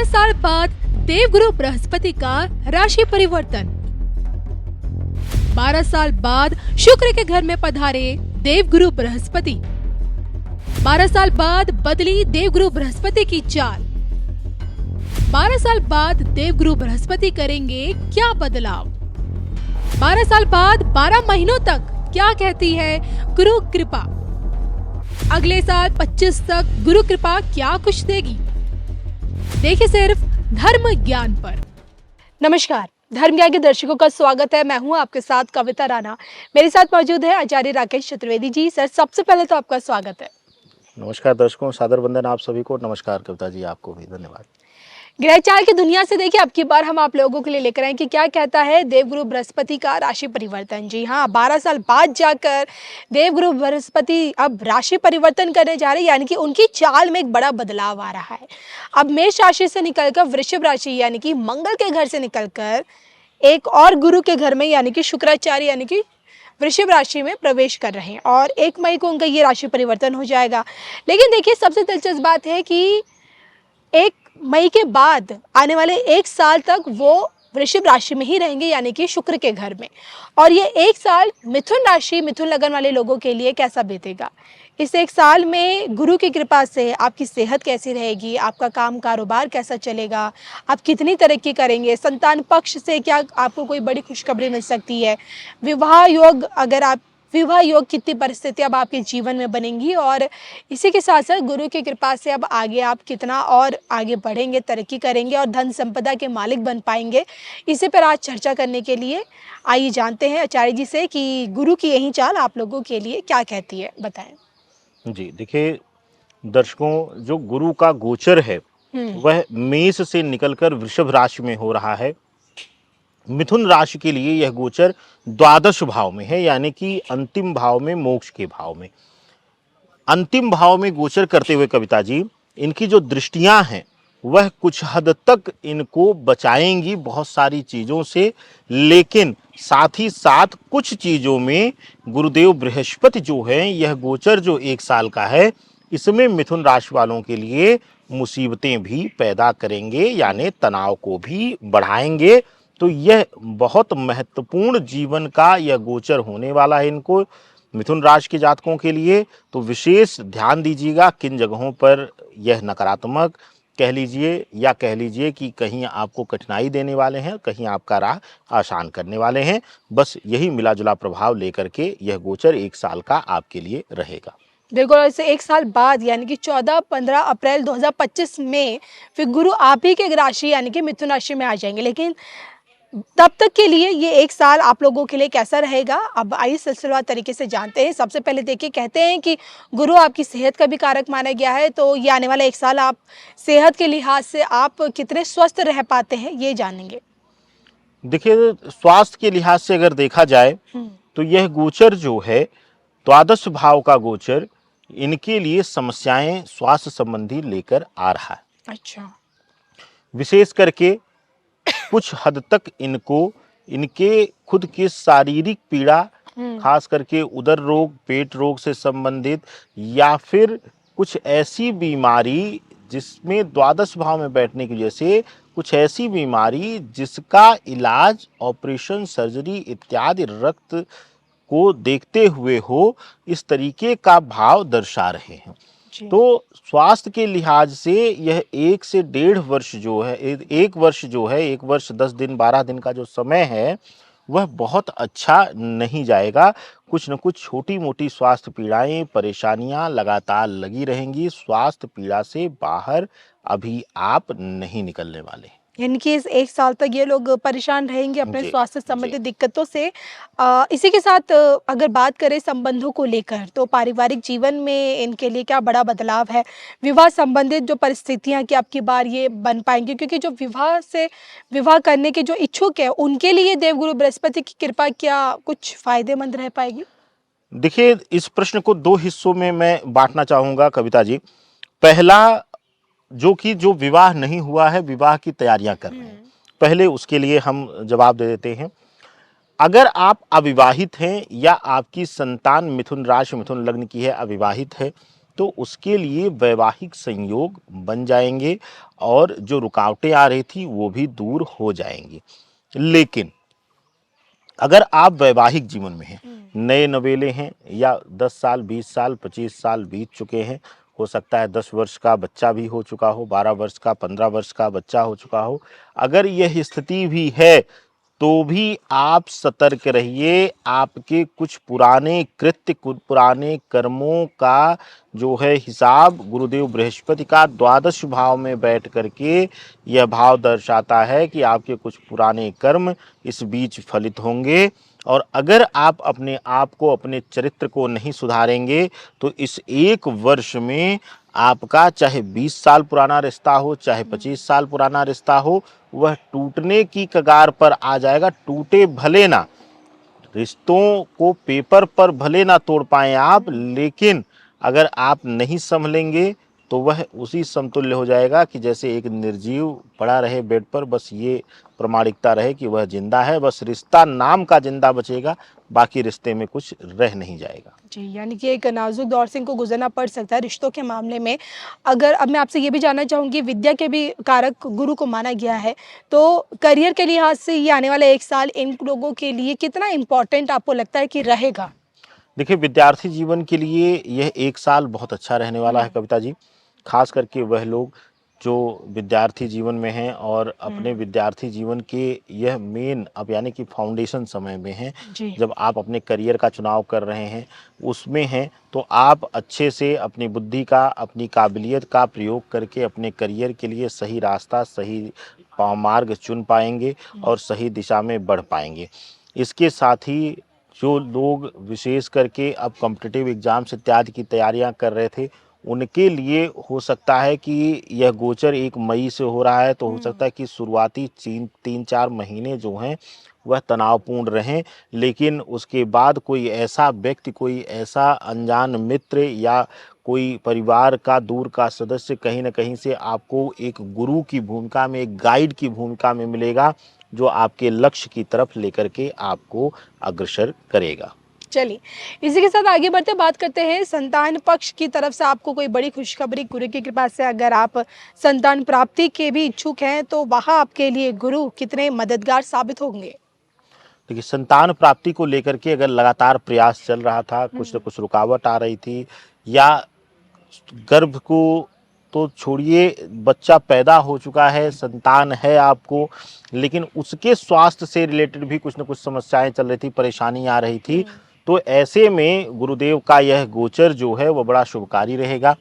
12 साल बाद देवगुरु बृहस्पति का राशि परिवर्तन। 12 साल बाद शुक्र के घर में पधारे देवगुरु बृहस्पति। 12 साल बाद बदली देवगुरु बृहस्पति की चाल। 12 साल बाद देवगुरु बृहस्पति करेंगे क्या बदलाव? 12 साल बाद 12 महीनों तक क्या कहती है गुरु कृपा? अगले साल 25 तक गुरु कृपा क्या कुछ देगी? देखिए सिर्फ धर्म ज्ञान पर। नमस्कार, धर्म ज्ञान के दर्शकों का स्वागत है। मैं हूं आपके साथ कविता राणा। मेरे साथ मौजूद है आचार्य राकेश चतुर्वेदी जी। सर, सबसे पहले तो आपका स्वागत है। नमस्कार दर्शकों, सादर वंदन आप सभी को। नमस्कार कविता जी, आपको भी धन्यवाद। ग्रहचार की दुनिया से देखिए, अब की बार हम आप लोगों के लिए लेकर आए कि क्या कहता है देवगुरु बृहस्पति का राशि परिवर्तन। जी हाँ, 12 साल बाद जाकर देवगुरु बृहस्पति अब राशि परिवर्तन करने जा रहे हैं, यानी कि उनकी चाल में एक बड़ा बदलाव आ रहा है। अब मेष राशि से निकलकर वृषभ राशि यानी कि मंगल के घर से निकलकर एक और गुरु के घर में यानी कि शुक्राचार्य यानी कि वृषभ राशि में प्रवेश कर रहे हैं और 1 मई को उनका ये राशि परिवर्तन हो जाएगा। लेकिन देखिए, सबसे दिलचस्प बात है कि 1 मई के बाद आने वाले 1 साल तक वो वृषभ राशि में ही रहेंगे यानी कि शुक्र के घर में। और ये 1 साल मिथुन राशि, मिथुन लगन वाले लोगों के लिए कैसा बीतेगा? इस 1 साल में गुरु की कृपा से आपकी सेहत कैसी रहेगी, आपका काम कारोबार कैसा चलेगा, आप कितनी तरक्की करेंगे, संतान पक्ष से क्या आपको कोई बड़ी खुशखबरी मिल सकती है, विवाह योग, अगर आप विवाह योग कितनी परिस्थितियाँ अब आपके जीवन में बनेंगी, और इसी के साथ साथ गुरु की कृपा से अब आगे आप कितना और आगे बढ़ेंगे, तरक्की करेंगे और धन संपदा के मालिक बन पाएंगे। इसी पर आज चर्चा करने के लिए आइए जानते हैं आचार्य जी से कि गुरु की यही चाल आप लोगों के लिए क्या कहती है, बताएं। जी देखिए दर्शकों, जो गुरु का गोचर है वह मेष से निकलकर वृषभ राशि में हो रहा है। मिथुन राशि के लिए यह गोचर द्वादश भाव में है, यानी कि अंतिम भाव में, मोक्ष के भाव में। अंतिम भाव में गोचर करते हुए कविता जी, इनकी जो दृष्टियां हैं वह कुछ हद तक इनको बचाएंगी बहुत सारी चीजों से, लेकिन साथ ही साथ कुछ चीजों में गुरुदेव बृहस्पति जो है, यह गोचर जो 1 साल का है, इसमें मिथुन राशि वालों के लिए मुसीबतें भी पैदा करेंगे, यानी तनाव को भी बढ़ाएंगे। तो यह बहुत महत्वपूर्ण जीवन का यह गोचर होने वाला है इनको, मिथुन राशि के जातकों के लिए। तो विशेष ध्यान दीजिएगा किन जगहों पर यह नकारात्मक कह लीजिए या कह लीजिए कि कहीं आपको कठिनाई देने वाले हैं, कहीं आपका राह आसान करने वाले हैं। बस यही मिला जुला प्रभाव लेकर के यह गोचर 1 साल का आपके लिए रहेगा। बिल्कुल, ऐसे 1 साल बाद यानी कि 14-15 अप्रैल 2025 में फिर गुरु आप ही के राशि यानी कि मिथुन राशि में आ जाएंगे। लेकिन तब तक के लिए ये 1 साल आप लोगों के लिए कैसा रहेगा, अब आइए सिलसिलेवार तरीके से जानते हैं। सबसे पहले देखिए, कहते हैं कि गुरु आपकी सेहत का भी कारक माना गया है, तो ये आने वाला 1 साल आप सेहत के लिहाज से आप कितने स्वस्थ रह पाते हैं, ये जानेंगे। देखिए, स्वास्थ्य के लिहाज से अगर देखा जाए तो यह गोचर जो है द्वादश भाव का गोचर, इनके लिए समस्याएं स्वास्थ्य संबंधी लेकर आ रहा है। अच्छा। विशेष करके कुछ हद तक इनको इनके खुद की शारीरिक पीड़ा, खास करके उदर रोग, पेट रोग से संबंधित, या फिर कुछ ऐसी बीमारी जिसमें द्वादश भाव में बैठने की वजह से कुछ ऐसी बीमारी जिसका इलाज ऑपरेशन, सर्जरी इत्यादि रक्त को देखते हुए हो, इस तरीके का भाव दर्शा रहे हैं। तो स्वास्थ्य के लिहाज से यह 1 से 1.5 वर्ष जो है, 1 वर्ष जो है, 1 वर्ष 10 दिन 12 दिन का जो समय है, वह बहुत अच्छा नहीं जाएगा। कुछ न कुछ छोटी मोटी स्वास्थ्य पीड़ाएं, परेशानियां लगातार लगी रहेंगी। स्वास्थ्य पीड़ा से बाहर अभी आप नहीं निकलने वाले। यानी कि इस 1 साल तक ये लोग परेशान रहेंगे अपने स्वास्थ्य संबंधी दिक्कतों से। इसी के साथ अगर बात करें संबंधों को लेकर, तो पारिवारिक जीवन में इनके लिए क्या बड़ा बदलाव है? विवाह संबंधित जो परिस्थितियां कि अब की बार ये बन पाएंगी, क्योंकि जो विवाह करने के जो इच्छुक है उनके लिए देवगुरु बृहस्पति की कृपा क्या कुछ फायदेमंद रह पाएगी? देखिए, इस प्रश्न को 2 हिस्सों में मैं बांटना चाहूंगा कविता जी। पहला, जो विवाह नहीं हुआ है, विवाह की तैयारियां कर रहे हैं, पहले उसके लिए हम जवाब दे देते हैं। अगर आप अविवाहित हैं या आपकी संतान मिथुन राशि, मिथुन लग्न की है, अविवाहित है, तो उसके लिए वैवाहिक संयोग बन जाएंगे और जो रुकावटें आ रही थी वो भी दूर हो जाएंगी। लेकिन अगर आप वैवाहिक जीवन में हैं, नए नवेले हैं, या 10 साल 20 साल 25 साल बीत चुके हैं, हो सकता है 10 वर्ष का बच्चा भी हो चुका हो, 12 वर्ष का 15 वर्ष का बच्चा हो चुका हो, अगर यह स्थिति भी है तो भी आप सतर्क रहिए। आपके कुछ पुराने कृत्य, कुछ पुराने कर्मों का जो है हिसाब गुरुदेव बृहस्पति का द्वादश भाव में बैठ करके यह भाव दर्शाता है कि आपके कुछ पुराने कर्म इस बीच फलित होंगे। और अगर आप अपने आप को, अपने चरित्र को नहीं सुधारेंगे तो इस एक वर्ष में आपका चाहे 20 साल पुराना रिश्ता हो, चाहे 25 साल पुराना रिश्ता हो, वह टूटने की कगार पर आ जाएगा। टूटे भले ना, रिश्तों को पेपर पर भले ना तोड़ पाएं आप, लेकिन अगर आप नहीं संभलेंगे तो वह उसी समतुल्य हो जाएगा कि जैसे एक निर्जीव पड़ा रहे बेड पर, बस ये प्रमाणिकता रहे कि वह जिंदा है, बस रिश्ता नाम का जिंदा बचेगा, बाकी रिश्ते में कुछ रह नहीं जाएगा। जी, यानी कि एक नाजुक दौर से इनको गुजरना पड़ सकता है रिश्तों के मामले में। अगर अब मैं आपसे ये भी जानना चाहूँगी, विद्या के भी कारक गुरु को माना गया है, तो करियर के लिहाज से ये आने वाला 1 साल इन लोगों के लिए कितना इम्पोर्टेंट आपको लगता है कि रहेगा? देखिए, विद्यार्थी जीवन के लिए यह 1 साल बहुत अच्छा रहने वाला है कविता जी। खास करके वह लोग जो विद्यार्थी जीवन में हैं और अपने विद्यार्थी जीवन के यह मेन, अब यानी कि फाउंडेशन समय में हैं, जी। जब आप अपने करियर का चुनाव कर रहे हैं, उसमें हैं, तो आप अच्छे से अपनी बुद्धि का, अपनी काबिलियत का प्रयोग करके अपने करियर के लिए सही रास्ता, सही मार्ग चुन पाएंगे और सही दिशा में बढ़ पाएंगे। इसके साथ ही जो लोग विशेष करके अब कॉम्पिटिटिव एग्जाम्स इत्यादि की तैयारियां कर रहे थे, उनके लिए हो सकता है कि यह गोचर 1 मई से हो रहा है, तो हो सकता है कि शुरुआती 3-4 महीने जो हैं वह तनावपूर्ण रहें, लेकिन उसके बाद कोई ऐसा व्यक्ति, कोई ऐसा अनजान मित्र या कोई परिवार का दूर का सदस्य कहीं न कहीं से आपको एक गुरु की भूमिका में, एक गाइड की भूमिका में मिलेगा, जो आपके लक्ष्य की तरफ लेकर के आपको अग्रसर करेगा। चलिए, इसी के साथ आगे बढ़ते बात करते हैं संतान पक्ष की तरफ से आपको कोई बड़ी खुशखबरी गुरु की कृपा से, अगर आप संतान प्राप्ति के भी इच्छुक हैं तो वहाँ आपके लिए गुरु कितने मददगार साबित होंगे? देखिए, संतान प्राप्ति को लेकर के अगर लगातार प्रयास चल रहा था, कुछ न कुछ रुकावट आ रही थी, या गर्भ को तो छोड़िए, बच्चा पैदा हो चुका है, संतान है आपको, लेकिन उसके स्वास्थ्य से रिलेटेड भी कुछ न कुछ समस्याएं चल रही थी, परेशानी आ रही थी, तो ऐसे में गुरुदेव का यह गोचर जो है वह बड़ा शुभकारी रहेगा।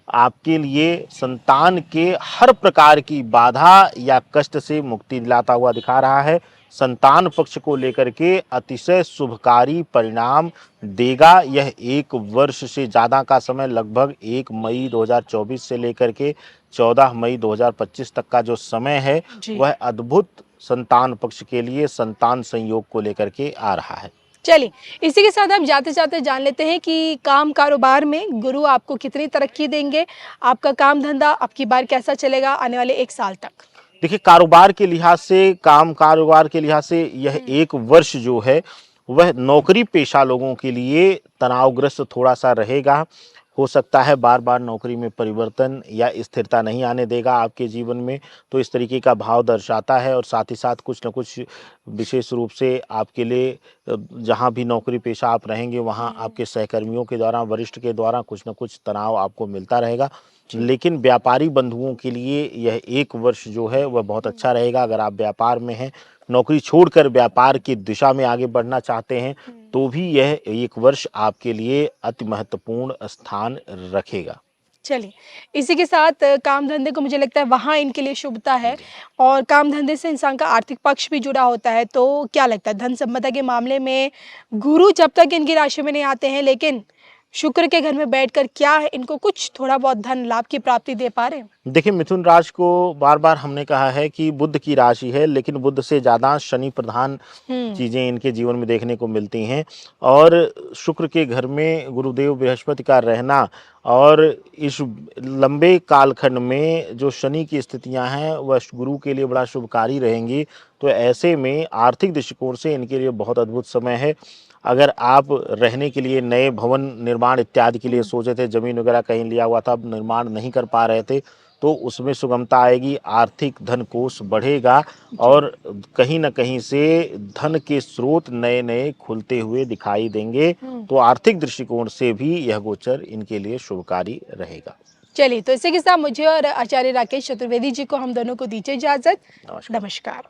आपके लिए संतान के हर प्रकार की बाधा या कष्ट से मुक्ति दिलाता हुआ दिखा रहा है। संतान पक्ष को लेकर के अतिशय शुभकारी परिणाम देगा। यह 1 वर्ष से ज़्यादा का समय, लगभग 1 मई 2024 से लेकर के 14 मई 2025 तक का जो समय है, जी। वह अद्भुत संतान पक्ष के लिए संतान संयोग को लेकर के आ रहा है। चलिए, इसी के साथ हम जाते-जाते जान लेते हैं कि काम कारोबार में गुरु आपको कितनी तरक्की देंगे? आपका काम धंधा अब की बार कैसा चलेगा आने वाले 1 साल तक? देखिए, कारोबार के लिहाज से, काम कारोबार के लिहाज से यह 1 वर्ष जो है वह नौकरी पेशा लोगों के लिए तनावग्रस्त थोड़ा सा रहेगा। हो सकता है बार बार नौकरी में परिवर्तन या स्थिरता नहीं आने देगा आपके जीवन में, तो इस तरीके का भाव दर्शाता है। और साथ ही साथ कुछ न कुछ विशेष रूप से आपके लिए जहाँ भी नौकरी पेशा आप रहेंगे, वहाँ आपके सहकर्मियों के द्वारा, वरिष्ठ के द्वारा कुछ न कुछ तनाव आपको मिलता रहेगा। लेकिन व्यापारी बंधुओं के लिए यह 1 वर्ष जो है वह बहुत अच्छा रहेगा। अगर आप व्यापार में हैं, नौकरी छोड़कर व्यापार की दिशा में आगे बढ़ना चाहते हैं, तो भी यह 1 वर्ष आपके लिए अति महत्वपूर्ण स्थान रखेगा। चलिए, इसी के साथ काम धंधे को मुझे लगता है वहाँ इनके लिए शुभता है, और काम धंधे से इंसान का आर्थिक पक्ष भी जुड़ा होता है, तो क्या लगता है धन संपदा के मामले में गुरु जब तक इनकी राशि में नहीं आते हैं, लेकिन शुक्र के घर में बैठकर क्या है इनको कुछ थोड़ा बहुत धन लाभ की प्राप्ति दे पा रहे हैं? देखिए, मिथुन राशि को बार बार हमने कहा है कि बुध की राशि है, लेकिन बुध से ज़्यादा शनि प्रधान चीज़ें इनके जीवन में देखने को मिलती हैं। और शुक्र के घर में गुरुदेव बृहस्पति का रहना और इस लंबे कालखंड में जो शनि की स्थितियां हैं वह गुरु के लिए बड़ा शुभकारी रहेंगी। तो ऐसे में आर्थिक दृष्टिकोण से इनके लिए बहुत अद्भुत समय है। अगर आप रहने के लिए नए भवन निर्माण इत्यादि के लिए सोचे थे, ज़मीन वगैरह कहीं लिया हुआ था, अब निर्माण नहीं कर पा रहे थे, तो उसमें सुगमता आएगी, आर्थिक धन कोष बढ़ेगा और कहीं न कहीं से धन के स्रोत नए-नए खुलते हुए दिखाई देंगे। तो आर्थिक दृष्टिकोण से भी यह गोचर इनके लिए शुभकारी रहेगा। चलिए, तो इसी के साथ मुझे और आचार्य राकेश चतुर्वेदी जी को हम दोनों को दीजिए इजाजत। नमस्कार। नमस्कार।